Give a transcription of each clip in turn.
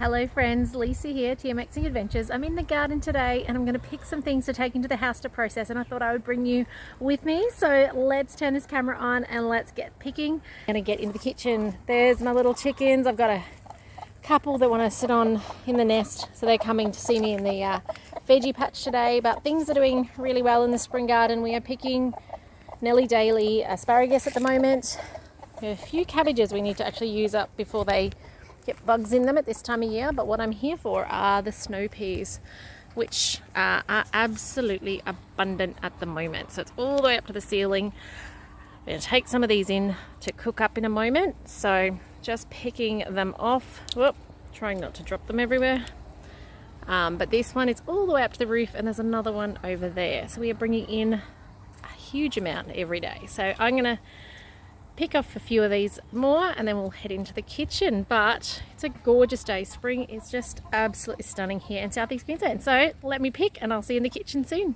Hello friends, Lisa here, TMXing Adventures. I'm in the garden today and I'm going to pick some things to take into the house to process, and I thought I would bring you with me. So let's turn this camera on and let's get picking. I'm going to get into the kitchen. There's my little chickens. I've got a couple that want to sit on in the nest, so they're coming to see me in the veggie patch today. But things are doing really well in the spring garden. We are picking nearly daily asparagus at the moment. There are a few cabbages we need to actually use up before they get bugs in them at this time of year, but what I'm here for are the snow peas, which are absolutely abundant at the moment. So it's all the way up to the ceiling. I'm going to take some of these in to cook up in a moment, so just picking them off. Whoop, trying not to drop them everywhere. But this one is all the way up to the roof, and there's another one over there. So we are bringing in a huge amount every day. So I'm going to pick off a few of these more and then we'll head into the kitchen. But it's a gorgeous day. Spring is just absolutely stunning here in Southeast Queensland. So let me pick and I'll see you in the kitchen soon.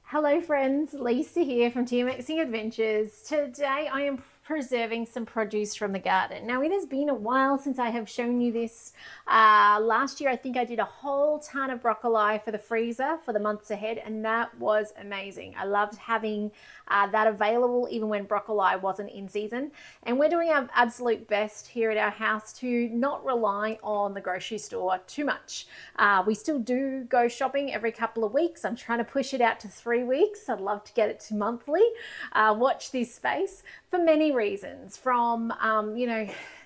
Hello friends, Lisa here from TMXing Adventures. Today I am preserving some produce from the garden. Now it has been a while since I have shown you this. Last year I think I did a whole ton of broccoli for the freezer for the months ahead, and that was amazing. I loved having that available even when broccoli wasn't in season. And we're doing our absolute best here at our house to not rely on the grocery store too much. We still do go shopping every couple of weeks. I'm trying to push it out to 3 weeks. I'd love to get it to monthly. Watch this space for many reasons, from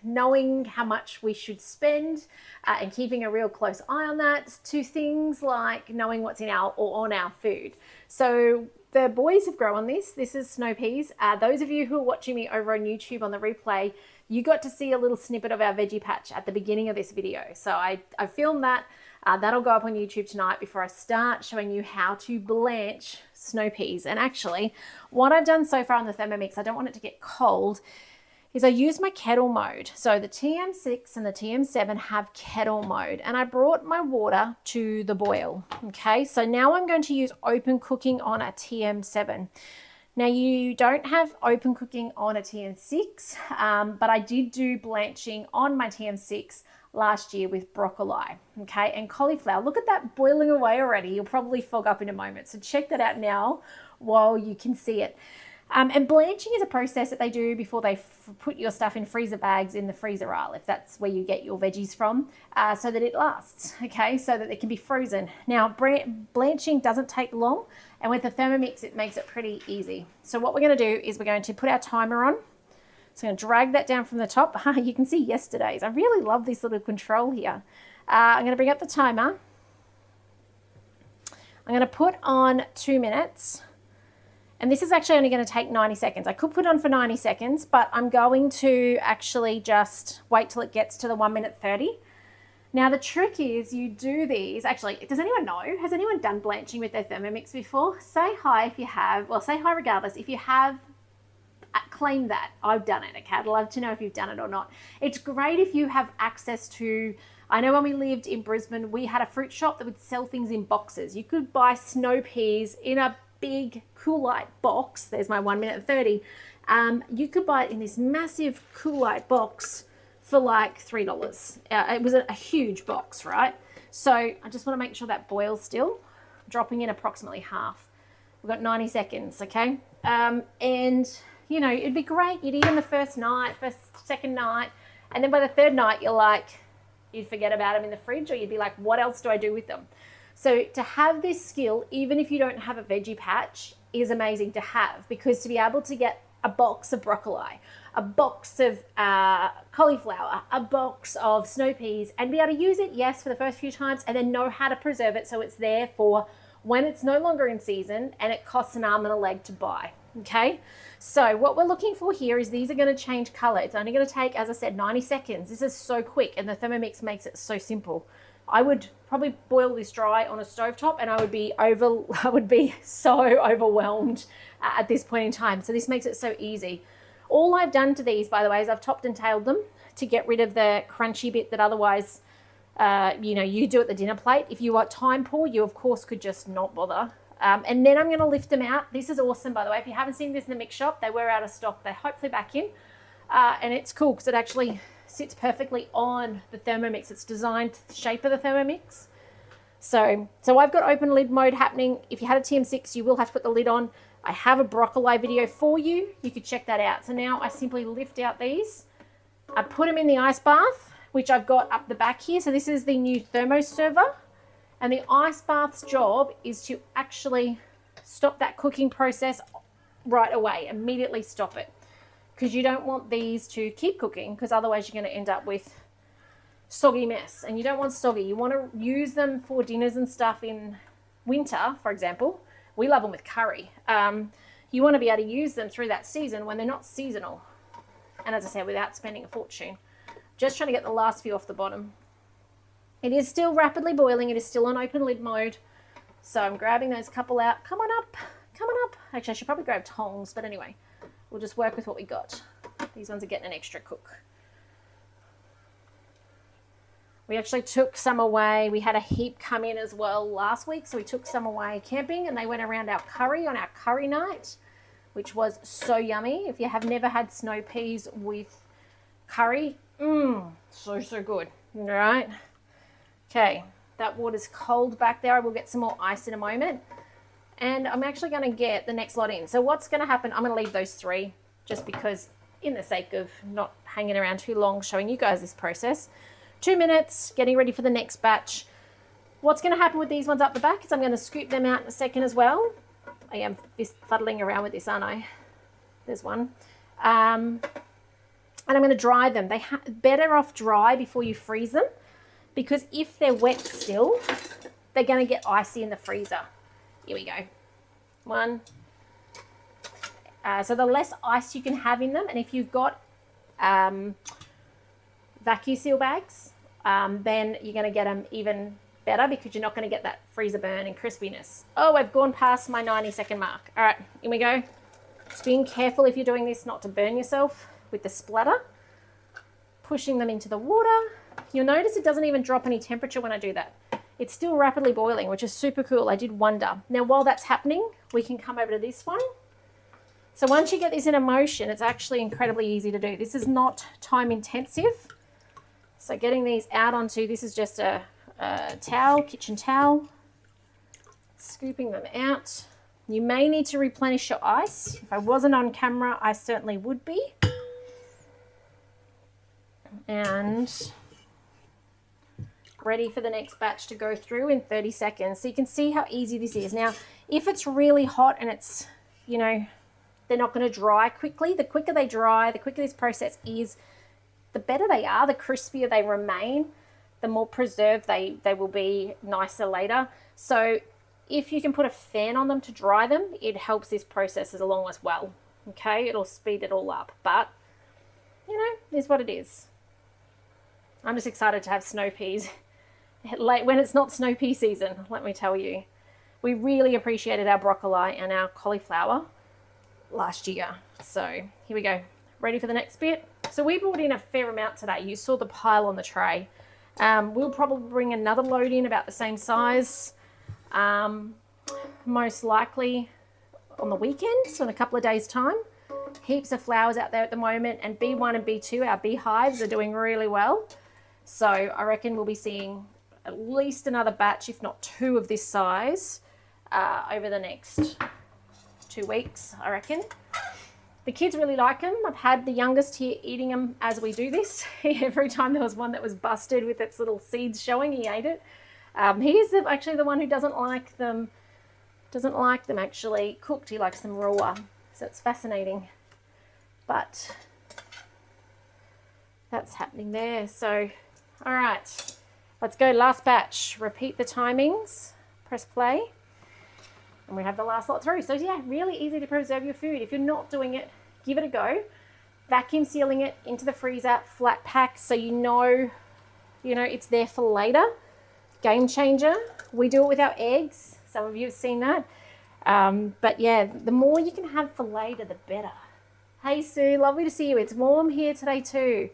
knowing how much we should spend and keeping a real close eye on that, to things like knowing what's in our or on our food. So the boys have grown this. This is snow peas. Those of you who are watching me over on YouTube on the replay, you got to see a little snippet of our veggie patch at the beginning of this video. So I filmed that. That'll go up on YouTube tonight before I start showing you how to blanch snow peas. And actually, what I've done so far on the Thermomix, I don't want it to get cold, is I use my kettle mode. So the TM6 and the TM7 have kettle mode, and I brought my water to the boil. Okay, so now I'm going to use open cooking on a TM7. Now you don't have open cooking on a TM6, but I did do blanching on my TM6 last year with broccoli, okay, and cauliflower. Look at that boiling away already. You'll probably fog up in a moment. So check that out now while you can see it. And blanching is a process that they do before they put your stuff in freezer bags in the freezer aisle, if that's where you get your veggies from, so that it lasts, okay, so that it can be frozen. Now, blanching doesn't take long, and with the Thermomix, it makes it pretty easy. So what we're going to do is we're going to put our timer on. So I'm going to drag that down from the top. You can see yesterday's. I really love this little control here. I'm going to bring up the timer. I'm going to put on 2 minutes. And this is actually only going to take 90 seconds. I could put on for 90 seconds, but I'm going to actually just wait till it gets to the 1 minute 30. Now the trick is you do these, actually, does anyone know? Has anyone done blanching with their Thermomix before? Say hi if you have. Well, say hi regardless. If you have, claim that I've done it. Okay, I'd love to know if you've done it or not. It's great if you have access to, I know when we lived in Brisbane, we had a fruit shop that would sell things in boxes. You could buy snow peas in a big Coolite box. There's my 1 minute 30. You could buy it in this massive Coolite box for like $3. It was a huge box, right? So I just want to make sure that boils still, dropping in approximately half. We've got 90 seconds, okay? And you know, it'd be great. You'd eat them the first night, second night, and then by the third night, you'd forget about them in the fridge, or you'd be like, what else do I do with them? So to have this skill, even if you don't have a veggie patch, is amazing to have, because to be able to get a box of broccoli, a box of cauliflower, a box of snow peas, and be able to use it, yes, for the first few times, and then know how to preserve it so it's there for when it's no longer in season and it costs an arm and a leg to buy. Okay, so what we're looking for here is these are going to change color. It's only going to take, as I said, 90 seconds. This is so quick, and the Thermomix makes it so simple. I would probably boil this dry on a stovetop, and I would be so overwhelmed at this point in time. So this makes it so easy. All I've done to these, by the way, is I've topped and tailed them to get rid of the crunchy bit that otherwise you do at the dinner plate. If you are time poor, you of course could just not bother And then I'm going to lift them out. This is awesome, by the way. If you haven't seen this in the mix shop, they were out of stock. They're hopefully back in. And it's cool because it actually sits perfectly on the Thermomix. It's designed to the shape of the Thermomix. So I've got open lid mode happening. If you had a TM6, you will have to put the lid on. I have a broccoli video for you. You could check that out. So now I simply lift out these. I put them in the ice bath, which I've got up the back here. So this is the new Thermo server. And the ice bath's job is to actually stop that cooking process right away, immediately stop it. Because you don't want these to keep cooking, because otherwise you're going to end up with soggy mess. And you don't want soggy. You want to use them for dinners and stuff in winter, for example. We love them with curry. You want to be able to use them through that season when they're not seasonal. And as I said, without spending a fortune. Just trying to get the last few off the bottom. It is still rapidly boiling. It is still on open lid mode. So I'm grabbing those couple out. Come on up. Come on up. Actually, I should probably grab tongs. But anyway, we'll just work with what we got. These ones are getting an extra cook. We actually took some away. We had a heap come in as well last week. So we took some away camping. And they went around our curry on our curry night, which was so yummy. If you have never had snow peas with curry, so good. All right. Okay, that water's cold back there. I will get some more ice in a moment. And I'm actually going to get the next lot in. So what's going to happen, I'm going to leave those 3 just because in the sake of not hanging around too long showing you guys this process. 2 minutes, getting ready for the next batch. What's going to happen with these ones up the back is I'm going to scoop them out in a second as well. I am fuddling around with this, aren't I? There's one. And I'm going to dry them. They better off dry before you freeze them. Because if they're wet still, they're going to get icy in the freezer. Here we go. 1. So the less ice you can have in them, and if you've got vacuum seal bags, then you're going to get them even better because you're not going to get that freezer burn and crispiness. Oh, I've gone past my 90-second mark. All right, here we go. Just being careful if you're doing this not to burn yourself with the splatter. Pushing them into the water. You'll notice it doesn't even drop any temperature when I do that. It's still rapidly boiling, which is super cool. I did wonder. Now, while that's happening, we can come over to this one. So once you get this in motion, it's actually incredibly easy to do. This is not time intensive. So getting these out onto, this is just a towel, kitchen towel. Scooping them out. You may need to replenish your ice. If I wasn't on camera, I certainly would be. And ready for the next batch to go through in 30 seconds. So you can see how easy this is. Now, if it's really hot and it's, you know, they're not going to dry quickly. The quicker they dry, the quicker this process is, the better they are, the crispier they remain, the more preserved they will be nicer later. So if you can put a fan on them to dry them, it helps this process along as well. Okay, it'll speed it all up. But, you know, it is what it is. I'm just excited to have snow peas when it's not snow pea season, let me tell you. We really appreciated our broccoli and our cauliflower last year. So here we go. Ready for the next bit? So we brought in a fair amount today. You saw the pile on the tray. We'll probably bring another load in about the same size. Most likely on the weekend, so in a couple of days' time. Heaps of flowers out there at the moment, and B1 and B2, our beehives, are doing really well. So I reckon we'll be seeing at least another batch, if not 2 of this size, over the next 2 weeks, I reckon. The kids really like them. I've had the youngest here eating them as we do this. Every time there was one that was busted with its little seeds showing, he ate it. He is actually the one who doesn't like them actually cooked. He likes them raw. So it's fascinating. But that's happening there. So, all right, let's go. Last batch. Repeat the timings. Press play. And we have the last lot through. So yeah, really easy to preserve your food. If you're not doing it, give it a go. Vacuum sealing it into the freezer, flat pack, so you know it's there for later. Game changer. We do it with our eggs. Some of you have seen that. But yeah, the more you can have for later, the better. Hey Sue, lovely to see you. It's warm here today too.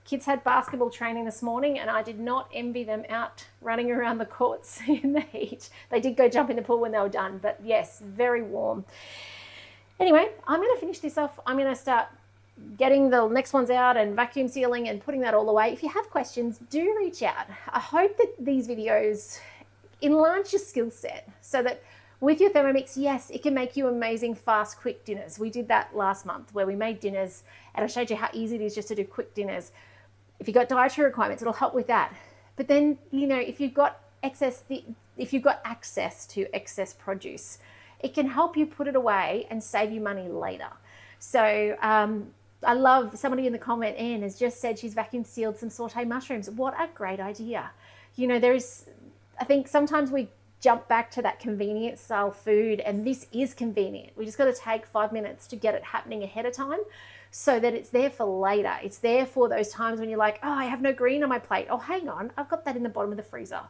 Kids had basketball training this morning and I did not envy them out running around the courts in the heat. They did go jump in the pool when they were done, but yes, very warm. Anyway, I'm going to finish this off. I'm going to start getting the next ones out and vacuum sealing and putting that all away. If you have questions, do reach out. I hope that these videos enlarge your skill set so that with your Thermomix, yes, it can make you amazing, fast, quick dinners. We did that last month where we made dinners and I showed you how easy it is just to do quick dinners. If you've got dietary requirements, it'll help with that. But then, you know, if you've got access to excess produce, it can help you put it away and save you money later. So I love somebody in the comment, Anne, has just said she's vacuum sealed some sauteed mushrooms. What a great idea. You know, I think sometimes we jump back to that convenience style food, and this is convenient. We just got to take 5 minutes to get it happening ahead of time so that it's there for later. It's there for those times when you're like, oh, I have no green on my plate. Oh, hang on, I've got that in the bottom of the freezer.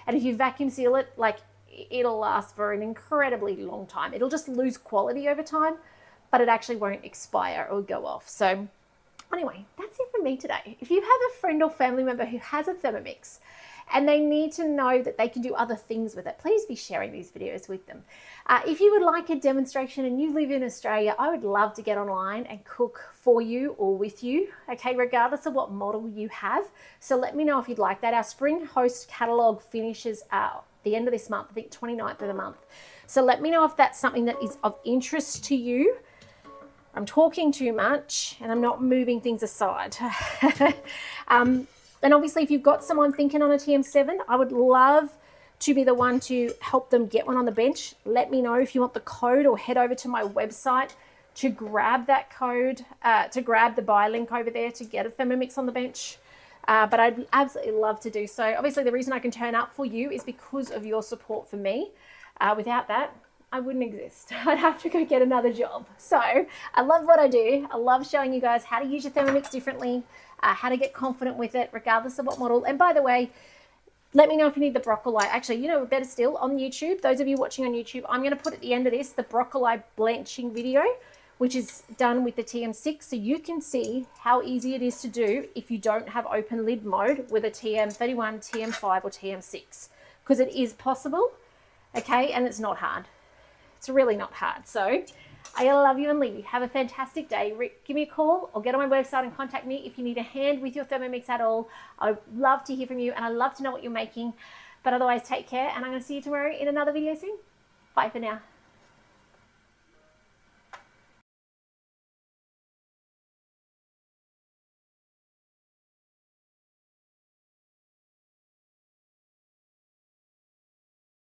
And if you vacuum seal it, like, it'll last for an incredibly long time. It'll just lose quality over time, but it actually won't expire or go off. So anyway, that's it from me today. If you have a friend or family member who has a Thermomix and they need to know that they can do other things with it, please be sharing these videos with them. If you would like a demonstration and you live in Australia, I would love to get online and cook for you or with you, okay, regardless of what model you have. So let me know if you'd like that. Our Spring Host catalogue finishes out the end of this month, I think 29th of the month. So let me know if that's something that is of interest to you. I'm talking too much and I'm not moving things aside. And obviously, if you've got someone thinking on a TM7, I would love to be the one to help them get one on the bench. Let me know if you want the code or head over to my website to grab that code, to grab the buy link over there to get a Thermomix on the bench. But I'd absolutely love to do so. Obviously, the reason I can turn up for you is because of your support for me. Without that, I wouldn't exist. I'd have to go get another job. So I love what I do. I love showing you guys how to use your Thermomix differently, how to get confident with it, regardless of what model. And by the way, let me know if you need the broccoli. Actually, you know, better still, on YouTube, those of you watching on YouTube, I'm going to put at the end of this the broccoli blanching video, which is done with the TM6, so you can see how easy it is to do if you don't have open lid mode with a TM31, TM5 or TM6, because it is possible, okay, and it's not hard. It's really not hard. So I love you and leave you. Have a fantastic day. Give me a call or get on my website and contact me if you need a hand with your Thermomix at all. I'd love to hear from you and I'd love to know what you're making. But otherwise, take care, and I'm going to see you tomorrow in another video soon. Bye for now.